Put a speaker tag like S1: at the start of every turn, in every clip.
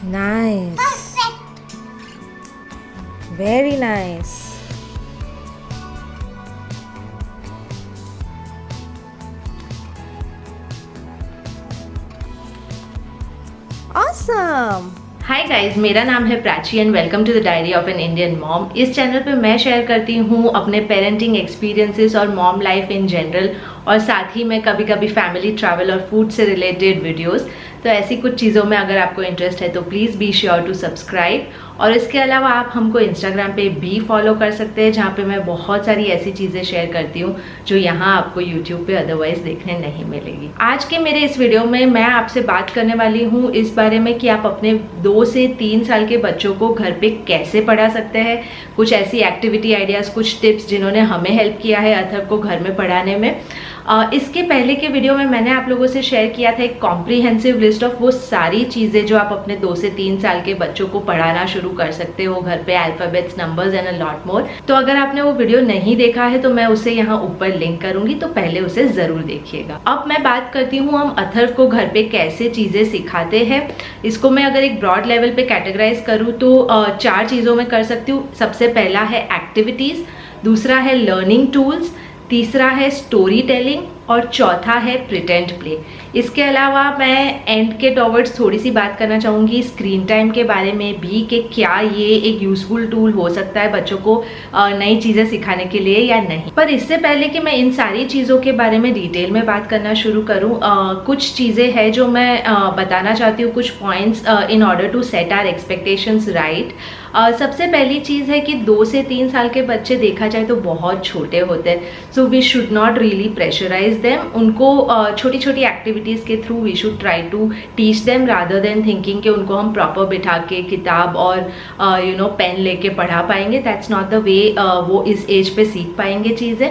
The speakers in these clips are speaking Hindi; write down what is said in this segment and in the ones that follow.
S1: Nice. Very nice. Awesome.
S2: Hi guys, मेरा नाम है Prachi and welcome to the diary of an Indian mom. इस चैनल पे मैं शेयर करती हूँ अपने पेरेंटिंग एक्सपीरियंसेस और मॉम लाइफ इन जनरल, और साथ ही मैं कभी कभी फैमिली ट्रैवल और फूड से रिलेटेड वीडियोस। तो ऐसी कुछ चीज़ों में अगर आपको इंटरेस्ट है तो please be sure to subscribe. और इसके अलावा आप हमको इंस्टाग्राम पे भी फॉलो कर सकते हैं, जहाँ पे मैं बहुत सारी ऐसी चीज़ें शेयर करती हूँ जो यहाँ आपको यूट्यूब पे अदरवाइज देखने नहीं मिलेगी। आज के मेरे इस वीडियो में मैं आपसे बात करने वाली हूँ इस बारे में कि आप अपने 2 से 3 साल के बच्चों को घर पे कैसे पढ़ा सकते हैं। कुछ ऐसी एक्टिविटी आइडियाज़, कुछ टिप्स जिन्होंने हमें हेल्प किया है अथर्व को घर में पढ़ाने में। इसके पहले के वीडियो में मैंने आप लोगों से शेयर किया था एक कॉम्प्रिहेंसिव लिस्ट ऑफ वो सारी चीज़ें जो आप अपने 2 से 3 साल के बच्चों को पढ़ाना शुरू कर सकते हो घर पे, alphabets, numbers and a lot more. तो अगर आपने वो वीडियो नहीं देखा है तो मैं उसे यहाँ ऊपर लिंक करूंगी, तो पहले उसे जरूर देखिएगा। अब मैं बात करती हूँ हम अथर्व को घर पे कैसे चीज़ें सिखाते हैं। इसको मैं अगर एक ब्रॉड लेवल पे कैटेगराइज करूँ तो 4 चीज़ों में कर सकती हूँ। सबसे पहला है एक्टिविटीज़, दूसरा है लर्निंग टूल्स, तीसरा है स्टोरी टेलिंग और चौथा है प्रिटेंड प्ले। इसके अलावा मैं एंड के टॉवर्ड्स थोड़ी सी बात करना चाहूँगी स्क्रीन टाइम के बारे में भी, कि क्या ये एक यूजफुल टूल हो सकता है बच्चों को नई चीज़ें सिखाने के लिए या नहीं। पर इससे पहले कि मैं इन सारी चीज़ों के बारे में डिटेल में बात करना शुरू करूँ, कुछ चीज़ें हैं जो मैं बताना चाहती हूँ, कुछ points in order to set our expectations right. सबसे पहली चीज़ है कि 2 से 3 साल के बच्चे देखा जाए तो बहुत छोटे होते हैं, so we should not really pressurise them. उनको छोटी छोटी एक्टिविटीज़ के through we should try to teach them rather than thinking कि उनको हम प्रॉपर बिठा के किताब और पेन लेके पढ़ा पाएंगे। दैट्स नॉट द वे वो इस एज पे सीख पाएंगे चीज़ें।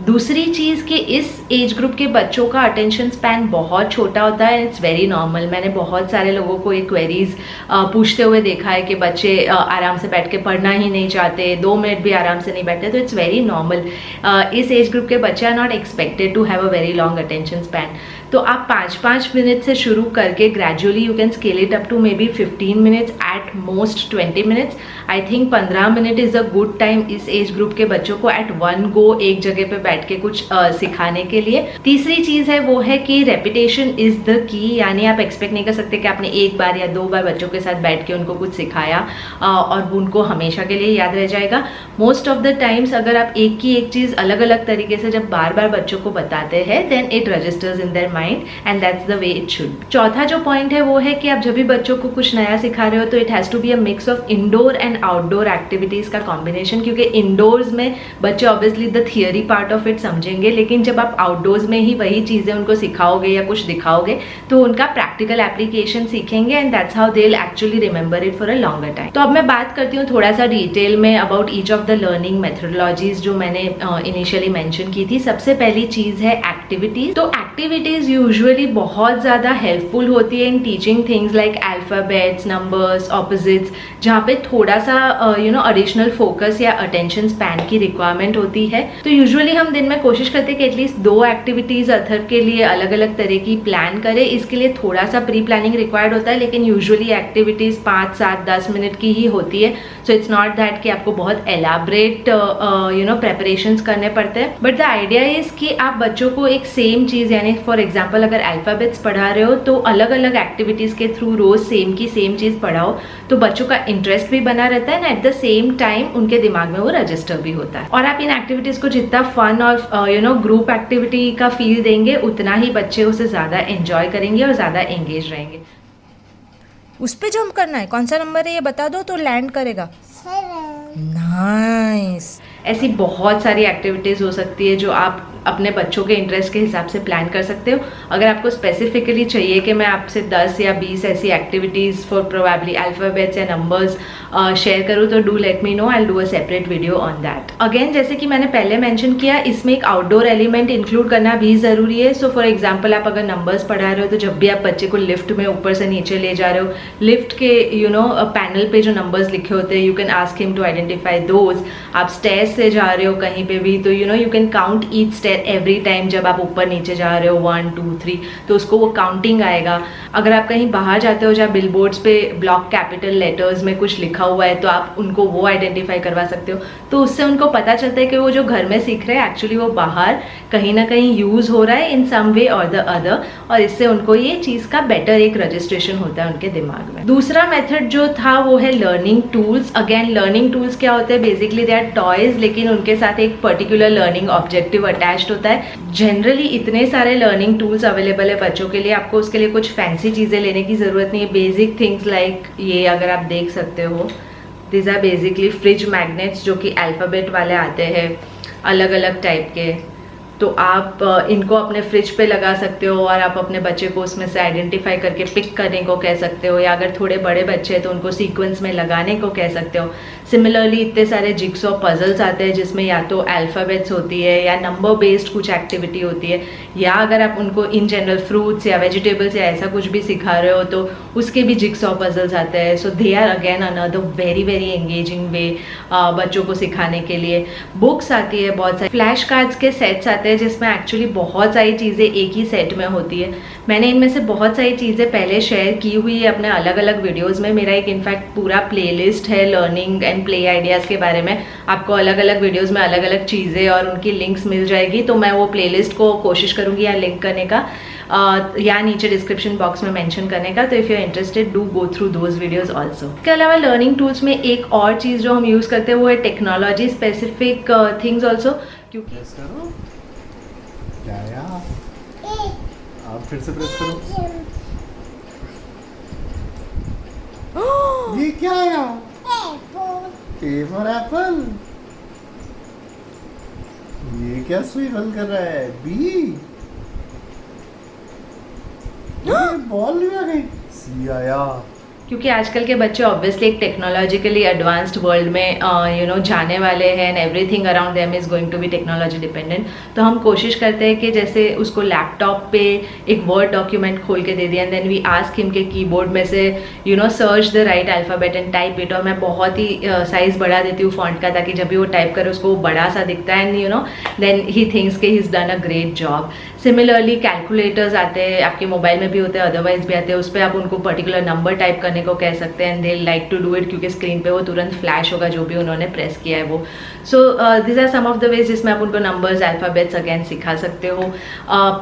S2: दूसरी चीज़ कि इस एज ग्रुप के बच्चों का अटेंशन स्पैन बहुत छोटा होता है, इट्स वेरी नॉर्मल। मैंने बहुत सारे लोगों को ये क्वेरीज पूछते हुए देखा है कि बच्चे आराम से बैठ के पढ़ना ही नहीं चाहते, 2 मिनट भी आराम से नहीं बैठते, तो इट्स वेरी नॉर्मल। इस एज ग्रुप के बच्चे are not expected to have a very long attention span. तो आप 5-5 मिनट से शुरू करके gradually you can scale it up to maybe 15 minutes, at most 20 minutes. I think 15 minute is a good time इस एज ग्रुप के बच्चों को एट वन गो एक जगह पे बैठ के कुछ सिखाने के लिए। तीसरी चीज़ है वो है कि रेपिटेशन इज़ द की, यानी आप एक्सपेक्ट नहीं कर सकते कि आपने 1 बार या 2 बार बच्चों के साथ बैठ के उनको कुछ सिखाया और वो उनको हमेशा के लिए याद रह जाएगा। मोस्ट ऑफ द टाइम्स अगर आप एक की एक चीज़ अलग अलग तरीके से जब बार बार बच्चों को बताते हैं, then it registers in their mind and that's the way it should. चौथा जो पॉइंट है वो है कि आप जब भी बच्चों को कुछ नया सिखा रहे हो तो it has to be a mix of indoor and outdoor activities का कॉम्बिनेशन, क्योंकि इंडोर्स में बच्चे obviously the theory part of it समझेंगे, लेकिन जब आप आउटडोर्स में ही वही चीज़ें उनको सिखाओगे या कुछ दिखाओगे तो उनका प्रैक्टिकल एप्लीकेशन सीखेंगे and that's how they will actually remember it for a longer time. तो अब मैं बात करती हूँ थोड़ा सा डिटेल में about each of the learning methodologies जो मैंने इनिशियली मेंशन की थी। सबसे पहली चीज़ है एक्टिविटीज। तो एक्टिविटीज यूजुअली बहुत ज़्यादा हेल्पफुल होती है in teaching things like alphabets, numbers, opposites, जहाँ पे थोड़ा सा एडिशनल फोकस या अटेंशन स्पैन की रिक्वायरमेंट होती है। तो यूजुअली हम दिन में कोशिश करते हैं कि एटलीस्ट 2 एक्टिविटीज अथर्व के लिए अलग अलग तरह की प्लान करें। इसके लिए थोड़ा सा प्री प्लानिंग रिक्वायर्ड होता है, लेकिन यूजुअली एक्टिविटीज 5, 7, 10 मिनट की ही होती है। सो इट्स नॉट दैट कि आपको बहुत एलाबरेट प्रेपरेशंस करने पड़ते हैं, बट द आइडिया इज कि आप बच्चों को एक सेम चीज़, यानी फॉर एग्जाम्पल अगर अल्फाबेट्स पढ़ा रहे हो तो अलग अलग एक्टिविटीज़ के थ्रू रोज सेम की सेम चीज़ पढ़ाओ, तो बच्चों का इंटरेस्ट भी बना रहता है and eight the same time उनके दिमाग में वो रजिस्टर भी होता है। और आप इन एक्टिविटीज़ को जितना फन और ग्रुप एक्टिविटी का फील देंगे उतना ही बच्चे उसे ज़्यादा एंजॉय करेंगे और ज़्यादा एंगेज रहेंगे।
S1: उस पे जंप करना है, कौन सा नंबर है ये बता दो तो लैंड करेगा। नाइस।
S2: ऐसी बहुत सारी एक्टिविटीज़ हो सकती है जो आप अपने बच्चों के इंटरेस्ट के हिसाब से प्लान कर सकते हो। अगर आपको स्पेसिफिकली चाहिए कि मैं आपसे 10 या 20 ऐसी एक्टिविटीज़ फॉर प्रोबेबली अल्फ़ाबेट्स या नंबर्स शेयर करूँ तो do let me know, I will do a separate video on that. Again जैसे कि मैंने पहले मेंशन किया, इसमें एक आउटडोर एलिमेंट इंक्लूड करना भी ज़रूरी है। सो फॉर एग्जाम्पल आप अगर नंबर्स पढ़ा रहे हो तो जब भी आप बच्चे को लिफ्ट में ऊपर से नीचे ले जा रहे हो, लिफ्ट के पैनल पे जो नंबर्स लिखे होते हैं, you can ask him to identify those. आप स्टेयर्स से जा रहे हो कहीं पे भी तो you can count each stair there every time जब आप ऊपर नीचे जा रहे हो 1 2 3, तो उसको वो काउंटिंग आएगा। अगर आप कहीं बाहर जाते हो जहाँ बिलबोर्ड्स पे ब्लॉक कैपिटल लेटर्स में कुछ लिखा हुआ है तो आप उनको वो आइडेंटिफाई करवा सकते हो, तो उससे उनको पता चलता है कि वो जो घर में सीख रहे हैं एक्चुअली वो बाहर कहीं ना कहीं यूज़ हो रहा है इन सम वे और द अदर, और इससे उनको ये चीज़ का बेटर एक रजिस्ट्रेशन होता है उनके दिमाग में। दूसरा मेथड जो था वो है learning tools. Again learning tools क्या होते हैं, बेसिकली दे आर टॉयज, लेकिन उनके साथ एक पर्टिकुलर लर्निंग ऑब्जेक्टिव अटैच्ड होता है। जनरली इतने सारे लर्निंग टूल्स अवेलेबल है बच्चों के लिए, आपको उसके लिए कुछ फैंसी चीज़ें लेने की ज़रूरत नहीं है। बेसिक थिंग्स लाइक ये अगर आप देख सकते हो, this are basically fridge magnets जो कि अल्फ़ाबेट वाले आते हैं अलग अलग टाइप के, तो आप इनको अपने फ्रिज पे लगा सकते हो और आप अपने बच्चे को उसमें से आइडेंटिफाई करके पिक करने को कह सकते हो, या अगर थोड़े बड़े बच्चे हैं तो उनको सीक्वेंस में लगाने को कह सकते हो। सिमिलरली इतने सारे जिक्सॉ पजल्स आते हैं जिसमें या तो अल्फ़ाबेट्स होती है या नंबर बेस्ड कुछ एक्टिविटी होती है, या अगर आप उनको इन जनरल फ्रूट्स या वेजिटेबल्स या ऐसा कुछ भी सिखा रहे हो तो उसके भी जिक्सॉ पजल्स आते हैं। So they are again another very very engaging way बच्चों को सिखाने के लिए। बुक्स आती है बहुत सारी, फ्लैश कार्ड्स के सेट्स आते हैं जिसमें एक्चुअली बहुत सारी चीज़ें एक ही सेट में होती है। मैंने इनमें से बहुत सारी चीज़ें पहले शेयर की हुई है अपने अलग अलग वीडियोस में। मेरा एक इनफैक्ट पूरा प्लेलिस्ट है लर्निंग एंड प्ले आइडियाज़ के बारे में, आपको अलग अलग वीडियोस में अलग अलग चीज़ें और उनकी लिंक्स मिल जाएगी, तो मैं वो प्लेलिस्ट को कोशिश करूँगी या लिंक करने का या नीचे डिस्क्रिप्शन बॉक्स में मेंशन करने का। तो if you are interested do go through those videos also. इसके अलावा लर्निंग टूल्स में एक और चीज़ जो हम यूज़ करते हैं वो है टेक्नोलॉजी स्पेसिफिक थिंग्स ऑल्सो, क्योंकि
S3: आप फिर से प्रेस करो। ये क्या आया? A for Apple. ये क्या स्विवल कर रहा है? बी। बॉल भी आ गई। सी आया।
S2: क्योंकि आजकल के बच्चे ऑब्वियसली एक टेक्नोलॉजिकली एडवांस्ड वर्ल्ड में जाने वाले हैं and everything around them is going to be technology dependent, तो हम कोशिश करते हैं कि जैसे उसको लैपटॉप पे एक वर्ड डॉक्यूमेंट खोल के दे दिया and then we ask him के कीबोर्ड में से search the right alphabet and type it, और मैं बहुत ही साइज़ बढ़ा देती हूँ फॉन्ट का ताकि जब भी वो टाइप करे उसको बड़ा सा दिखता है एंड देन ही थिंक्स के he is done a great job. Similarly calculators आते हैं, आपके मोबाइल में भी होते हैं अदरवाइज भी आते हैं, उस पर आप उनको पर्टिकुलर नंबर टाइप करने को कह सकते हैं and they like to do it, क्योंकि स्क्रीन पे वो तुरंत फ्लैश होगा जो भी उन्होंने प्रेस किया है वो। So this are some of the ways जिसमें आप उनको नंबर्स अल्फ़ाबेट्स अगेन सिखा सकते हो।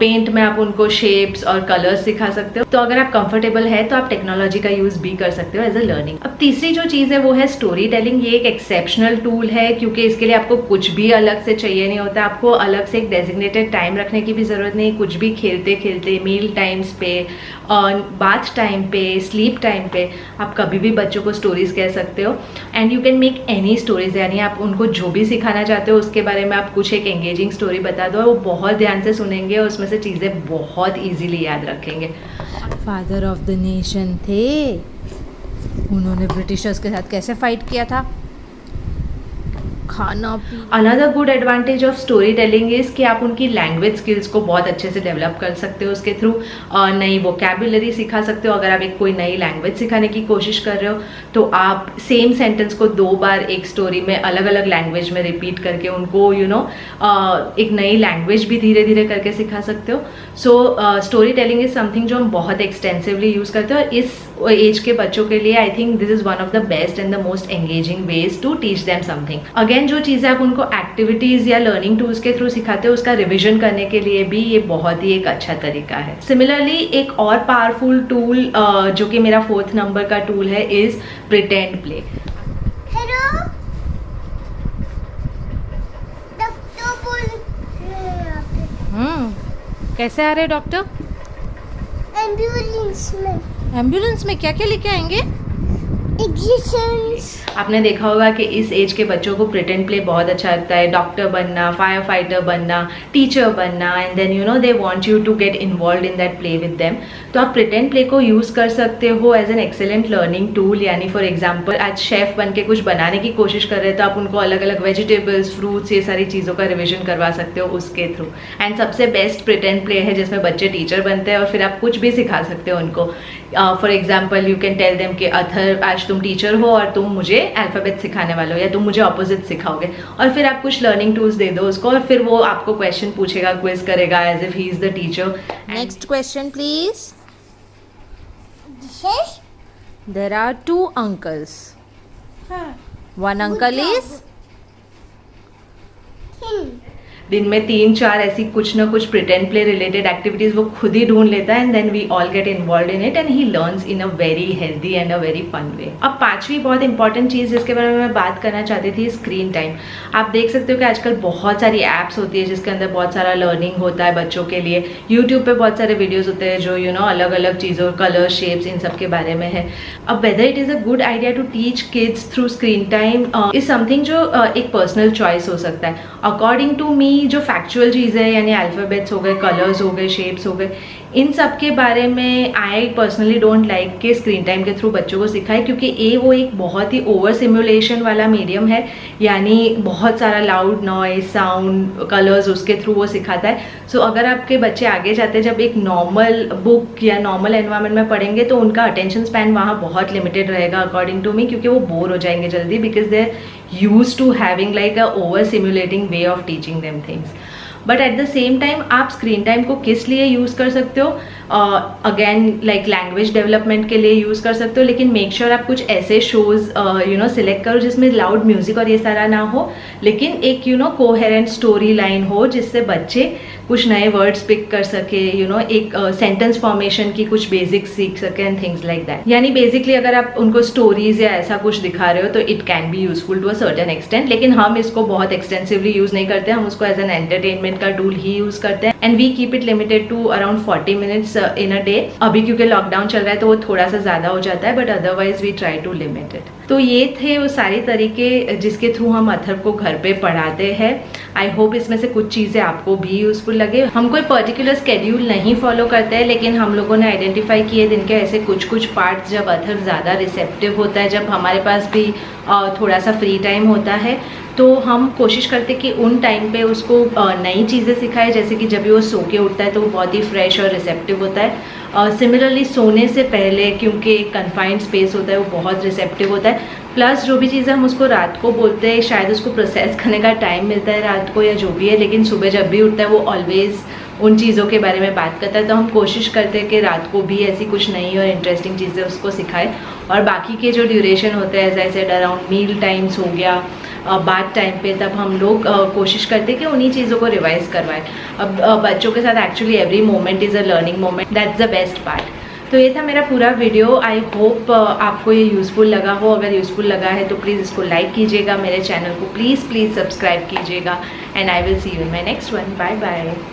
S2: पेंट में आप उनको शेप्स और कलर्स सिखा सकते हो। तो अगर आप कंफर्टेबल है तो आप टेक्नोलॉजी का यूज़ भी कर सकते हो एज अ लर्निंग। अब तीसरी जो चीज़ है वो है स्टोरी टेलिंग। ये एक एक्सेप्शनल टूल है क्योंकि इसके लिए आपको कुछ भी अलग से चाहिए नहीं होता, आपको अलग से एक डेजिग्नेटेड टाइम रखने की भी ज़रूरत नहीं। कुछ भी खेलते खेलते, मील टाइम्स पे, बाथ टाइम पे, स्लीप टाइम पे आप कभी भी बच्चों को स्टोरीज कह सकते हो and you can make any stories. यानी आप उनको जो भी सिखाना चाहते हो उसके बारे में आप कुछ एक एंगेजिंग स्टोरी बता दो, वो बहुत ध्यान से सुनेंगे और उसमें से चीज़ें बहुत ईजीली याद रखेंगे।
S1: फादर ऑफ द नेशन थे, उन्होंने ब्रिटिशर्स के साथ कैसे फाइट किया था, खाना पीना।
S2: Another good advantage of story telling is कि आप उनकी लैंग्वेज स्किल्स को बहुत अच्छे से डेवलप कर सकते हो उसके थ्रू। नई वोकैबुलरी सिखा सकते हो। अगर आप एक कोई नई लैंग्वेज सिखाने की कोशिश कर रहे हो तो आप सेम सेंटेंस को 2 बार एक स्टोरी में अलग अलग लैंग्वेज में रिपीट करके उनको एक नई लैंग्वेज भी धीरे धीरे करके सिखा सकते हो। So story telling is something जो हम बहुत एक्सटेंसिवली यूज़ करते हो और इस एज के बच्चों के लिए I think this is one of the best and the most engaging ways to teach them something. Again जो चीज़ें आप उनको एक्टिविटीज़ या लर्निंग टूल्स के थ्रू सिखाते हो उसका रिविजन करने के लिए भी ये बहुत ही एक अच्छा तरीका है। सिमिलरली एक और पावरफुल टूल जो कि मेरा 4th नंबर का टूल है is pretend play.
S4: Hello doctor बोल
S1: कैसे आ रहे डॉक्टर? एम्बुलेंस में क्या क्या लेके आएंगे?
S4: एग्जिशंस।
S2: आपने देखा होगा कि इस एज के बच्चों को प्रिटेंड प्ले बहुत अच्छा लगता है। डॉक्टर बनना, फायर फाइटर बनना, टीचर बनना and then they want you to get involve in that play with them. तो आप प्रिटेंड प्ले को यूज़ कर सकते हो as an excellent learning tool. यानी फॉर एग्जाम्पल आज शेफ़ बन के कुछ बनाने की कोशिश कर रहे हैं तो आप उनको अलग अलग वेजिटेबल्स, फ्रूट्स, ये सारी चीज़ों का रिविजन करवा सकते हो उसके थ्रू। एंड सबसे बेस्ट प्रिटेंड प्ले है जिसमें बच्चे टीचर बनते हैं और फिर आप कुछ भी सिखा सकते हो उनको। For example you can tell them कि अथर आज आज तुम टीचर हो और तुम मुझे अल्फ़ाबेट सिखाने वाले हो या तुम मुझे ऑपोजिट सिखाओगे, और फिर आप कुछ लर्निंग टूल्स दे दो उसको और फिर वो आपको क्वेश्चन पूछेगा, क्विज करेगा as if he is the teacher.
S1: Next question, please.
S4: This is
S1: There are two uncles. One uncle is
S4: him.
S2: दिन में 3-4 ऐसी कुछ ना कुछ प्रिटेंड प्ले रिलेटेड एक्टिविटीज वो खुद ही ढूंढ लेता है and then we all get involve in it and he learns in a very healthy and a very fun way. अब पांचवी बहुत इंपॉर्टेंट चीज़ जिसके बारे में मैं बात करना चाहती थी, स्क्रीन टाइम. आप देख सकते हो कि आजकल बहुत सारी ऐप्स होती है जिसके अंदर बहुत सारा लर्निंग होता है बच्चों के लिए. यूट्यूब पे बहुत सारे वीडियोज़ होते हैं जो अलग अलग चीज़ों, कलर, शेप्स, इन सब के बारे में है. अब whether it is a good idea to teach kids through screen time is something जो एक पर्सनल चॉइस हो सकता है. अकॉर्डिंग टू मी जो फैक्चुअल चीज़ है यानी अल्फ़ाबेट्स हो गए, कलर्स हो गए, शेप्स हो गए, इन सब के बारे में आई पर्सनली डोंट लाइक के स्क्रीन टाइम के थ्रू बच्चों को सिखाए, क्योंकि वो एक बहुत ही ओवर सिमुलेशन वाला मीडियम है, यानी बहुत सारा लाउड नॉइज, साउंड, कलर्स उसके थ्रू वो सिखाता है. सो अगर आपके बच्चे आगे जाते हैं जब एक नॉर्मल बुक या नॉर्मल एनवायरनमेंट में पढ़ेंगे तो उनका अटेंशन स्पैन वहाँ बहुत लिमिटेड रहेगा अकॉर्डिंग टू मी, क्योंकि वो बोर हो जाएंगे जल्दी because they are used to having like a over simulating way of teaching them things. But at the same time आप स्क्रीन टाइम को किस लिए यूज़ कर सकते हो, अगेन लाइक लैंग्वेज डेवलपमेंट के लिए यूज़ कर सकते हो, लेकिन मेक श्योर आप कुछ ऐसे शोज़ सिलेक्ट करो जिसमें लाउड म्यूजिक और ये सारा ना हो, लेकिन एक कोहेरेंट स्टोरी लाइन हो जिससे बच्चे कुछ नए वर्ड्स पिक कर सके, एक सेंटेंस फॉर्मेशन की कुछ बेसिक्स सीख सके एंड थिंग्स लाइक दैट. यानी बेसिकली अगर आप उनको स्टोरीज या ऐसा कुछ दिखा रहे हो तो it can be useful to a certain extent, लेकिन हम इसको बहुत एक्सटेंसिवली यूज़ नहीं करते. हम उसको एज एन एंटरटेनमेंट का टूल ही यूज़ करते हैं and we keep it limited to around 40 minutes in a day. अभी क्योंकि लॉकडाउन चल रहा है तो वो थोड़ा सा ज़्यादा हो जाता है, but otherwise we try to limit it. तो ये थे वो सारे तरीके जिसके थ्रू हम अथर्व को घर पे पढ़ाते हैं. आई होप इसमें से कुछ चीज़ें आपको भी यूज़फुल लगे. हम कोई पर्टिकुलर स्केड्यूल नहीं फॉलो करते हैं, लेकिन हम लोगों ने आइडेंटिफाई किए दिन के ऐसे कुछ पार्ट्स जब अथर्व ज़्यादा रिसेप्टिव होता है, जब हमारे पास भी थोड़ा सा फ्री टाइम होता है, तो हम कोशिश करते कि उन टाइम पे उसको नई चीज़ें सिखाए. जैसे कि जब भी वो सो के उठता है तो वो बहुत ही फ्रेश और रिसेप्टिव होता है. सिमिलरली सोने से पहले, क्योंकि कन्फाइंड स्पेस होता है, वो बहुत रिसेप्टिव होता है. प्लस जो भी चीज़ें हम उसको रात को बोलते हैं शायद उसको प्रोसेस करने का टाइम मिलता है रात को या जो भी है, लेकिन सुबह जब भी उठता है वो ऑलवेज़ उन चीज़ों के बारे में बात करता है. तो हम कोशिश करते हैं कि रात को भी ऐसी कुछ नई और इंटरेस्टिंग चीज़ें उसको सिखाए. और बाकी के जो ड्यूरेशन होते हैं, as I said, around meal times हो गया, बात टाइम पे, तब हम लोग कोशिश करते हैं कि उन्हीं चीज़ों को रिवाइज करवाएं. अब बच्चों के साथ actually every moment is a learning moment, that's the best part. तो ये था मेरा पूरा वीडियो. आई होप आपको ये यूज़फुल लगा हो. अगर यूज़फुल लगा है तो प्लीज़ इसको लाइक कीजिएगा, मेरे चैनल को प्लीज़ सब्सक्राइब कीजिएगा and I will see you in my next one. Bye bye.